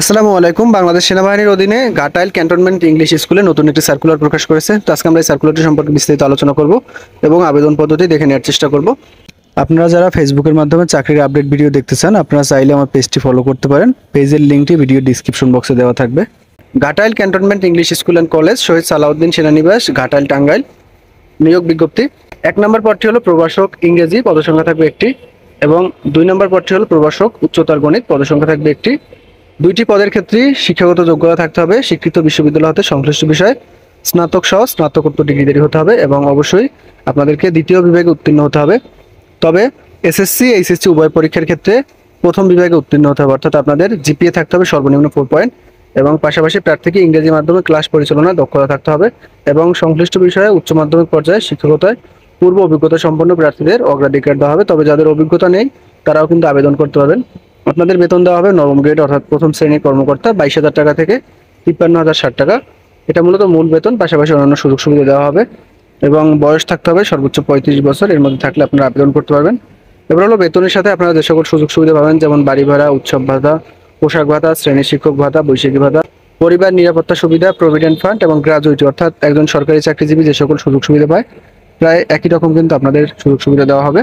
আসসালামু আলাইকুম। বাংলাদেশ সেনাবাহিনীর অধীনে ঘাটাইল ক্যান্টনমেন্ট ইংলিশ স্কুলে নতুন একটি সার্কুলার প্রকাশ করেছে। তো আজকে আমরা এই সার্কুলারটি সম্পর্কে বিস্তারিত আলোচনা করব এবং আবেদন পদ্ধতি দেখে নেওয়ার চেষ্টা করব। আপনারা যারা ফেসবুকের মাধ্যমে চাকরির আপডেট ভিডিও দেখতে চান, আপনারা চাইলে আমার পেজটি ফলো করতে পারেন। পেজের লিঙ্কটি ভিডিও ডিসক্রিপশন বক্সে দেওয়া থাকবে। Ghatail cantonment English school and college, Shahid Salauddin সেনানিবাস, ঘাটাইল, টাঙ্গাইল। নিয়োগ বিজ্ঞপ্তি। 1 নম্বর পদটি হলো প্রভাষক ইংরেজি, পদসংখ্যা থাকবে একটি, এবং 2 নম্বর পদটি হলো প্রভাষক উচ্চতর গণিত, পদসংখ্যা থাকবে একটি। দুইটি পদের ক্ষেত্রে শিক্ষাগত যোগ্যতা থাকতে হবে, স্বীকৃত বিশ্ববিদ্যালয় হতে সংশ্লিষ্ট বিষয়ে স্নাতক সহ স্নাতকোত্তর ডিগ্রিধারী হতে হবে, এবং অবশ্যই আপনাদেরকে দ্বিতীয় বিভাগে উত্তীর্ণ হতে হবে। তবে এসএসসি এইচএসসি উভয় পরীক্ষার ক্ষেত্রে প্রথম বিভাগে উত্তীর্ণ হতে হবে, অর্থাৎ আপনাদের জিপিএ থাকতে হবে সর্বনিম্ন 4 পয়েন্ট, এবং পাশাপাশি প্রার্থীকে ইংরেজি মাধ্যমে ক্লাস পরিচালনায় দক্ষতা থাকতে হবে, এবং সংশ্লিষ্ট বিষয়ে উচ্চ মাধ্যমিক পর্যায়ে শিক্ষকতায় পূর্ব অভিজ্ঞতা সম্পন্ন প্রার্থীদের অগ্রাধিকার দেওয়া হবে। তবে যাদের অভিজ্ঞতা নেই তারাও কিন্তু আবেদন করতে পারবেন। আপনাদের বেতন দেওয়া হবে নবম গ্রেড অর্থাৎ প্রথম শ্রেণীর কর্মকর্তা 22,000 টাকা থেকে 53,060 টাকা। এটা মূলত মূল বেতন, পাশাপাশি অন্যান্য সুযোগ সুবিধা দেওয়া হবে, এবং বয়স থাকতে হবে সর্বোচ্চ 35 বছর, এর মধ্যে থাকলে আপনারা আবেদন করতে পারবেন। এবার হলো বেতনের সাথে আপনারা যে সকল সুযোগ সুবিধা পাবেন, যেমন বাড়ি ভাড়া, উৎসব ভাতা, পোশাক ভাতা, শ্রেণী শিক্ষক ভাতা, বৈশাখী ভাতা, পরিবার নিরাপত্তা সুবিধা, প্রভিডেন্ট ফান্ড, এবং গ্র্যাজুইটি অর্থাৎ একজন সরকারি চাকরিজীবী যে সকল সুযোগ সুবিধা পায় প্রায় একই রকম কিন্তু আপনাদের সুযোগ সুবিধা দেওয়া হবে।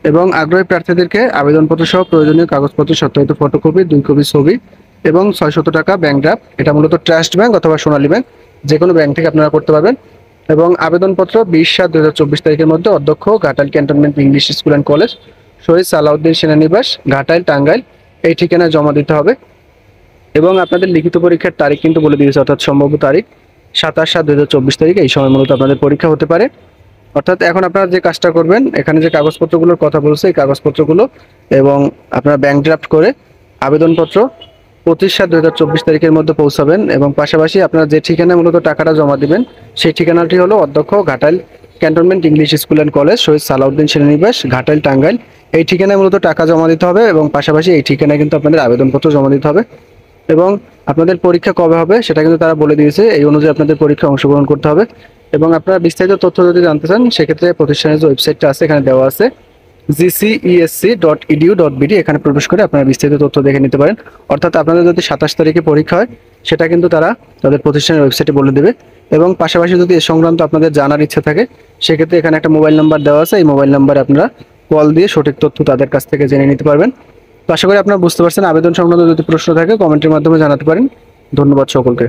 এবং আগ্রহী প্রার্থীদেরকে আবেদনপত্র সহ প্রয়োজনীয় কাগজপত্র সত্যায়িত ফটোকপি, 2 কপি ছবি, এবং 600 টাকা ব্যাংক ড্রাফট, এটা মূলত ট্রাস্ট ব্যাংক অথবা সোনালী ব্যাংক, যে কোনো ব্যাংক থেকে আপনারা করতে পারবেন। এবং আবেদনপত্র 20/7/2024 তারিখের মধ্যে অধ্যক্ষ, Ghatail cantonment English school and college, Shahid Salauddin সেনানিবাস, ঘাটাইল, টাঙ্গাইল, এই ঠিকানায় জমা দিতে হবে। এবং আপনাদের লিখিত পরীক্ষার তারিখ কিন্তু বলে দিয়েছে, অর্থাৎ সম্ভাব্য তারিখ 27/7/2024 তারিখ। এই সময় মূলত আপনাদের পরীক্ষা হতে পারে। অর্থাৎ এখন আপনারা যে কাজটা করবেন, এখানে যে কাগজপত্রগুলোর কথা বলছে এই কাগজপত্রগুলো এবং আপনারা ব্যাংক ড্রাফট করে আবেদনপত্র 25/7/2024 তারিখের মধ্যে পৌঁছাবেন। এবং পাশাপাশি আপনারা যে ঠিকানায় মূলত টাকাটা জমা দিবেন সেই ঠিকানাটি হলো অধ্যক্ষ, Ghatail cantonment English school and college, Shahid Salauddin সেনানিবাস, ঘাটাইল, টাঙ্গাইল, এই ঠিকানায় মূলত টাকা জমা দিতে হবে, এবং পাশাপাশি এই ঠিকানায় কিন্তু আপনাদের আবেদনপত্র জমা দিতে হবে। এবং আপনাদের পরীক্ষা কবে হবে সেটা কিন্তু তারা বলে দিয়েছে, এই অনুযায়ী আপনাদের পরীক্ষায় অংশগ্রহণ করতে হবে। এবং আপনারা বিস্তারিত তথ্য যদি জানতে চান সেক্ষেত্রে প্রতিষ্ঠানের যে ওয়েবসাইটটা আছে এখানে দেওয়া আছে gcesc.edu.bd, এখানে প্রবেশ করে আপনারা বিস্তারিত তথ্য দেখে নিতে পারেন। অর্থাৎ আপনাদের যদি 27 তারিখে পরীক্ষা হয় সেটা কিন্তু তারা তাদের প্রতিষ্ঠানের ওয়েবসাইটে বলে দেবে। এবং পাশাপাশি যদি এ সংক্রান্ত আপনাদের জানার ইচ্ছা থাকে সেক্ষেত্রে এখানে একটা মোবাইল নাম্বার দেওয়া আছে, এই মোবাইল নাম্বারে আপনারা কল দিয়ে সঠিক তথ্য তাদের কাছ থেকে জেনে নিতে পারবেন। তো আশা করি আপনারা বুঝতে পারছেন। আবেদন সংক্রান্ত যদি প্রশ্ন থাকে কমেন্টের মাধ্যমে জানাতে পারেন। ধন্যবাদ সকলকে।